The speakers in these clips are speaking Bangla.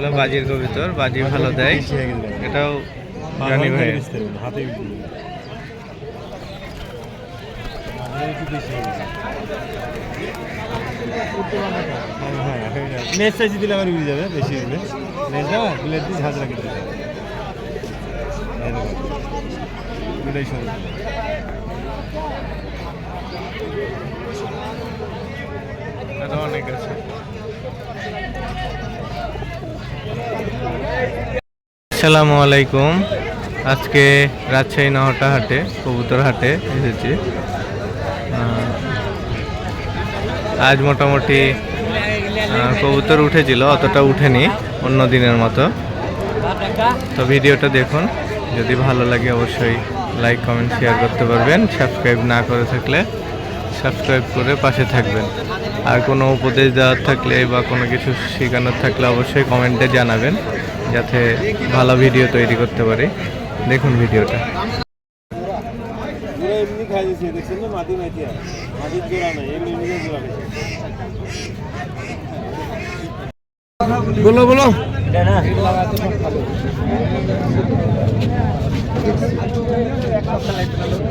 এগুলো বাজির কবিতর, বাজি ভালো দেয়, এটাও জানি ভাই। নেট সাইজ দিলে আবার উড়ে যাবে, বেশি দিলে নেট বুলেট দিয়ে ঝাঁঝরা কেটে দেবে। এটাই সুন্দর। অনেক আছে। আসসালামু আলাইকুম। আজকে রাজশাহী নহটা হাটে, কবুতর হাটে এসেছি। আজ মোটামুটি কবুতর উঠেছিল, অতটা উঠেনি অন্য দিনের মতো। তো ভিডিওটা দেখুন, যদি ভালো লাগে অবশ্যই লাইক কমেন্ট শেয়ার করতে পারবেন। সাবস্ক্রাইব না করে থাকলে সাবস্ক্রাইব করে পাশে থাকবেন। আর কোনো উপদেশ দেওয়ার থাকলে বা কোনো কিছু শেখানোর থাকলে অবশ্যই কমেন্টে জানাবেন, যাতে ভালো ভিডিও তৈরি করতে পারি। দেখুন ভিডিওটা। বলো বলো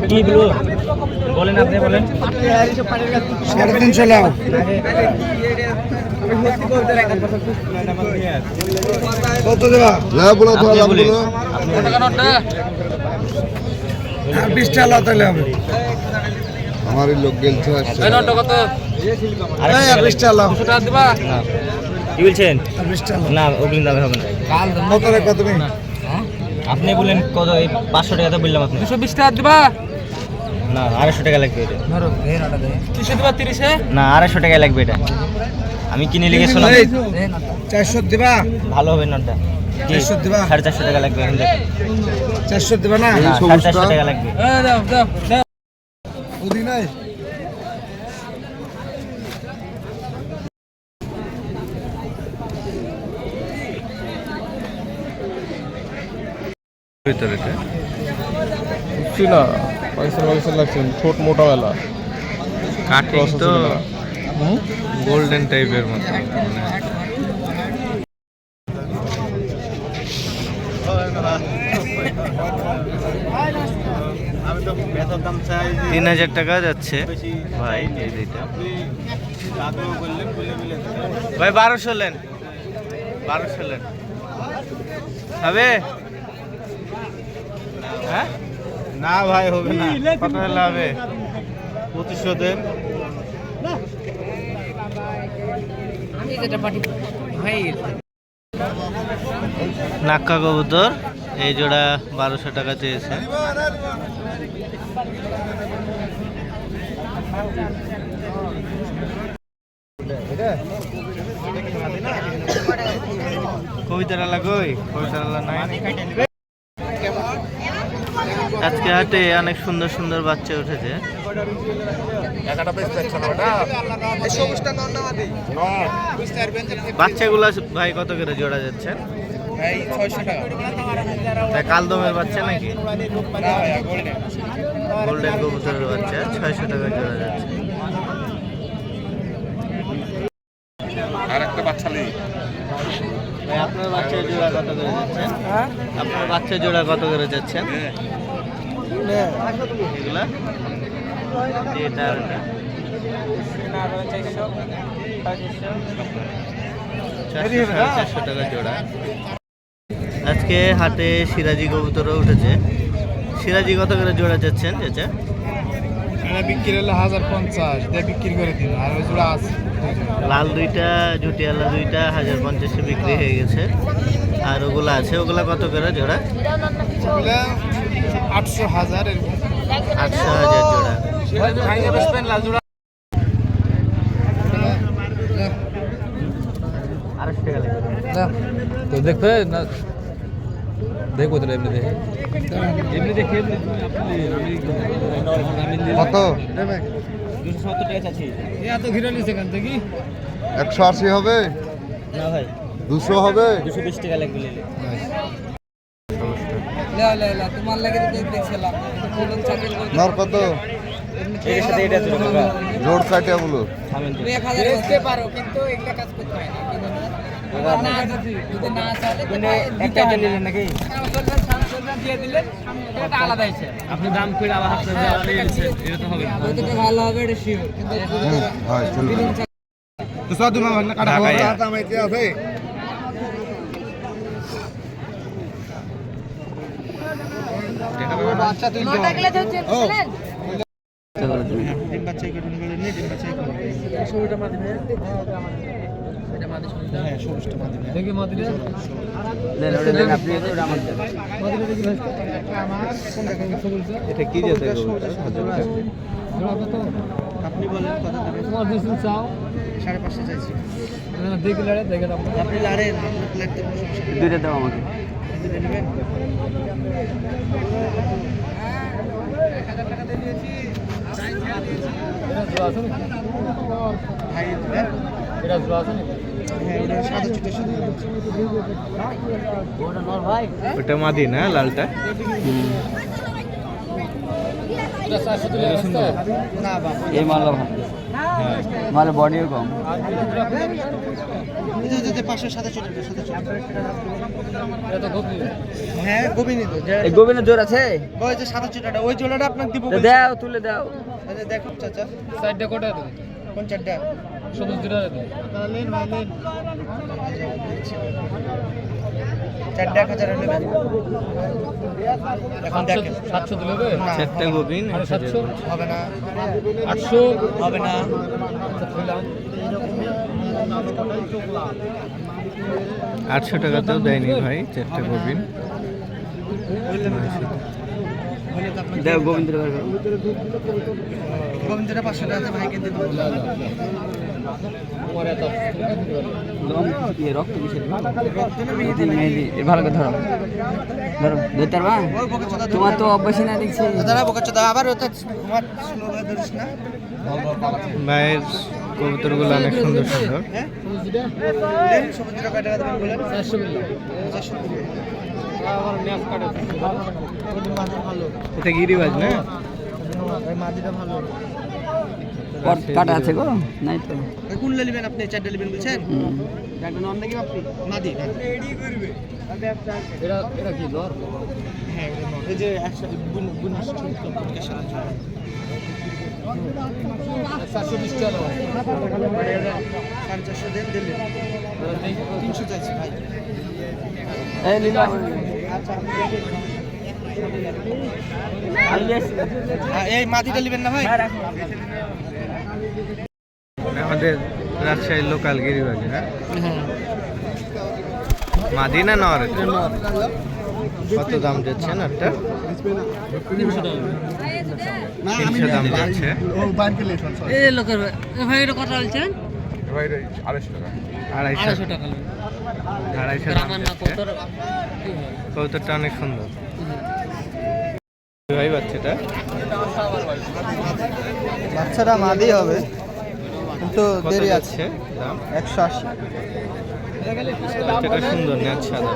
কি ব্লু বলেন, আপনি বলেন। 350 লাখ কত দেবা? না বলো তো, লাভ বলো। 20 টাকা লাগাতে হবে। আমার লোক গেলছে আসছে। এই নটা কত? আরে 20 টাকা লাভ। 200 টাকা দিবা? না। কি বলছেন? 20 টাকা না, ওগুলো দামে হবে না। কত রে, কত তুমি? আপনি বলেন কত? এই 500 টাকা তো বললাম। আপনি 220 টাকা দিবা? না, 250 টাকা লাগবে এটা। ধরো এই নটা দে। 30 দিবা? 30 এ? না, 250 টাকা লাগবে এটা। আমি কিনে লিখে শোনাম। 400 দিবা? ভালো হবে নটা। 400 দিবা? 450 টাকা লাগবে এখন দেখেন। 400 দিবা না? 450 টাকা লাগবে। দাও দাও দাও। ওদি নাই। ভিতরেতে বুঝছি না, পয়সা পয়সা লাগছে, ঠোঁট মোটাওয়ালা কাটিং তো গোল্ডেন টাইপের মতো। 3000 টাকা যাচ্ছে ভাই। এই দুইটা ভাই 1200 লেন, 1200 লেন হবে? হ্যাঁ না ভাই, হবে না। কত হলে হবে? 2500 দেন। নাক্কা কবুতর এই জোড়া 1200 টাকা চেয়েছে। কবিতার আলা কই? কবিতার আলা নাই। আজকে হাটে অনেক সুন্দর সুন্দর বাচ্চা উঠেছে। বাচ্চাগুলো ভাই কত করে জোড়া যাচ্ছে? 600 টাকা। কালদমের বাচ্চা নাকি? গোল্ডেন কবুতরের বাচ্চা 600 টাকা জোড়া যাচ্ছে। আর একটা বাচ্চা নেই। আপনার বাচ্চার জোড়া কত করে যাচ্ছেন? আপনার বাচ্চার জোড়া কত করে যাচ্ছেন? এগুলা এটা 400 টাকা জোড়া। আজকে হাটে সিরাজি কবুতরও উঠেছে। সিরাজি কত করে জোড়া যাচ্ছেন? চাচা বিক্রি হলে 1050 দিয়ে বিক্রি করে দিন। আর ওই জোড়া আছে লাল দুইটা, জুটিয়ালা দুইটা 1050-এ বিক্রি হয়ে গেছে। আর ওগুলা আছে, ওগুলা কত করে জোড়া? 800 1000 এরকম। 800,000 জোড়া। লাল জোড়া 250 টাকা লাগবে। তো দেখবে না, দেখবো তো এমনি দেখে, এমনি দেখে কত? 270 টাকা চাচ্ছি। এত ঘিরে নিছে কেন থেকে? 180 হবে, না ভাই 200 হবে। 220 টাকা লাগবে নিলে। তোমার লাগে দেখছিলাম নর কত? এর সাথে এটা জোড়া বাবা। জোর কাটে বলো। থামেন তো। তুমি 1000 বেচতে পারো, কিন্তু এগুলা কাজ করতে হয় না। একটা নিলেন নাকি? আপনি দাম করে আবার হাতে এটা তো হবে না। ভালো হবে এটা শিওর হ্যাঁ চলো তো সাধু মামা না কাটা হবে দাম আইতে আছে বাচ্চা তুই ও ডিম বাচ্চাই করে নিয়ে ডিম বাচ্চাই করে সবুজটা মাদি ভাই এটা মাদি সবুজটা হ্যাঁ সবুজটা মাদি ভাই দেখি মাদিটা নেন আপনি এটা আমার দেন। মাদিটা দেখি ভাই আমার কোন দেখেন সবুজটা এটা কি জাতের গরু? আপনি বলেন কত দেবেন তোমার দিন চাও 5.5 চাইছি দেখি লাড়ে দেখে দাম আপনি লাড়েন আপনার প্লেট দেব সমস্যা দুইটা দাও আমাকে। দুটো নেবেন এটা জোড়া আছে নাকি? ভাই এটা জোড়া আছে নাকি? হ্যাঁ ওটা সাদা চিটে শুধু ওটা নর ভাই। ওটা মাদি না লালটা? এটা 400 দিলে সুন্দর। না বাবা এই মালটা ভালো। মালের বডিও কম। এই যে পাশের সাদা চিটে এটা তো গপি। হ্যাঁ গোবিনী তো এই গোবিনের জোর আছে? ওই যে সাদা চিটাটা ওই জোড়াটা আপনাকে দিব দাও তুলে দাও। দেখো চাচা সাইডে কোটা দেবে কোন চারটা সবুজ দিরা দেবে লেন ভাই লেন 4,000 নেবেন এখন দেখেন 700 দিলে হবে? না, চারটা গোবিন 700 হবে না 800 হবে না আচ্ছা দিলাম 800 টাকাতেও দেয়নি ভাই চারটা গোবিন। দাও গোবিন্দের ভাই। গোবিন্দটা 500 টাকা ভাই কিনতে দেবো তোমার এত রক্ত কিসের? মেহেদি এর ভালো করে ধরো ধরো ধরতে পারবা? তোমার তো অভ্যাসই না দেখছি। দাদা বোকাচ্ছ দাদা আবার ওটা তোমার স্লো হয়ে ধরিস না ভাইয়ের কবুতরগুলো অনেক সুন্দর সুন্দর। হ্যাঁ লেন সবুজটা কয় টাকা দেবেন বলেন 400 দিলাম 400 দিবেন আমার ন্যাস কাটে ভালো এটা গিরিবাজ না? ওই মাদিটা ভালো কাটা আছে গো? নাই তো। ওই কোনটা নেবেন আপনি চারটা নেবেন বলছেন চারটা নন নাকি আপনি মাদি রেডি করবে এটা কি দর হ্যাঁ এই যে একসাথে বুন ঠিক সাথে 420 টাকা 450 দেন দিলেন 300 চাইছি ভাই এই লিলা এই মাদিটা নেবেন না ভাই আমাদের রাজশাহীর লোকাল গিরিবাজ না? মাদি না নর? এটা? কত দাম যাচ্ছে না একটা? 300 টাকা 300 দাম যাচ্ছে। এই লোকের ভাই এটা কত বলছেন? 250 টাকা 250 দাম যাচ্ছে। কবুতরটা অনেক সুন্দর ভাই। বাচ্চাটা বাচ্চাটা মাদি হবে কিন্তু কত দেরি আছে যাচ্ছে দাম? 180 বাচ্চাটা সুন্দর নেট সাদা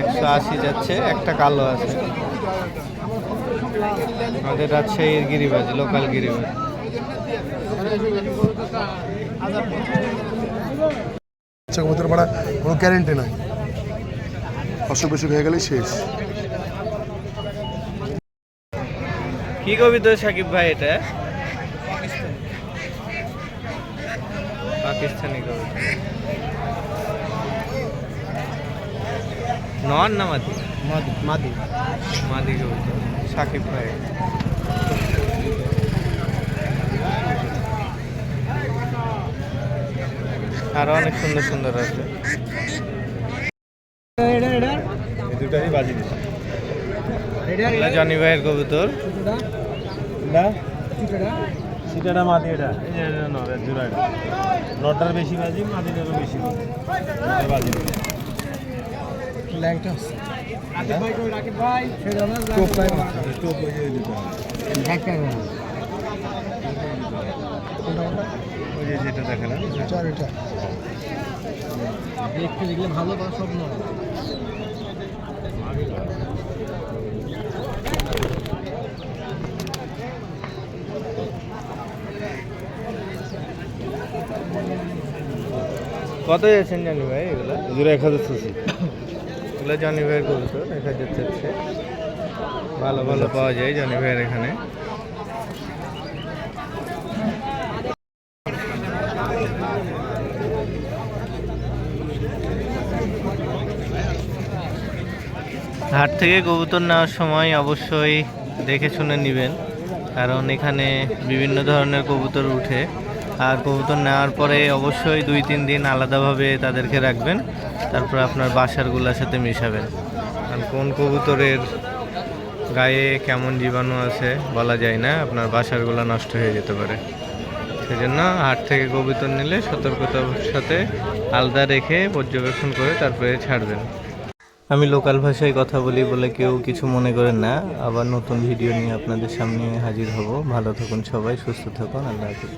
180 যাচ্ছে। একটা কালো আছে। আমাদের রাজশাহীর গিরিবাজ লোকাল গিরিবাজ। কবুতর পাড়া কোনো গ্যারেন্টি নাই, অসুখ বিসুখ হয়ে গেলেই শেষ। কি কবি তো সাকিব ভাই? এটা পাকিস্তানি কবি। নন না মাদি? মাদি মাদি কবি সাকিব ভাই। আরো অনেক সুন্দর সুন্দর আছে। জনি ভাইয়ের কবুতর। সেটা মাদি এটা নরের জোড়াটা নটার বেশি বাজি মাদিটারও বেশি বাজি ল্যাংটা ওই যে যেটা দেখালাম দেখতে দেখলে ভালো বা সব নয় কত যাচ্ছেন জানি ভাই এগুলো? জোড়া 1000 চাচ্ছি। এগুলো জনি ভাইয়ের কবুতর 1000 যাচ্ছে। ভালো ভালো পাওয়া যায় জনি ভাইয়ের এখানে। হাট থেকে কবুতর নেওয়ার সময় অবশ্যই দেখে শুনে নেবেন, কারণ এখানে বিভিন্ন ধরনের কবুতর উঠে। আর কবুতর নেওয়ার পরে অবশ্যই 2-3 দিন আলাদাভাবে তাদেরকে রাখবেন, তারপর আপনার বাসারগুলোর সাথে মিশাবেন। কারণ কোন কবুতরের গায়ে কেমন জীবাণু আছে বলা যায় না, আপনার বাসারগুলো নষ্ট হয়ে যেতে পারে। সেজন্য হাট থেকে কবুতর নিলে সতর্কতার সাথে আলাদা রেখে পর্যবেক্ষণ করে তারপরে ছাড়বেন। আমি লোকাল ভাষায় কথা বলি বলে কেউ কিছু মনে করেন না। আবার নতুন ভিডিও নিয়ে আপনাদের সামনে হাজির হব। ভালো থাকুন সবাই, সুস্থ থাকুন, আল্লাহ হাফেজ।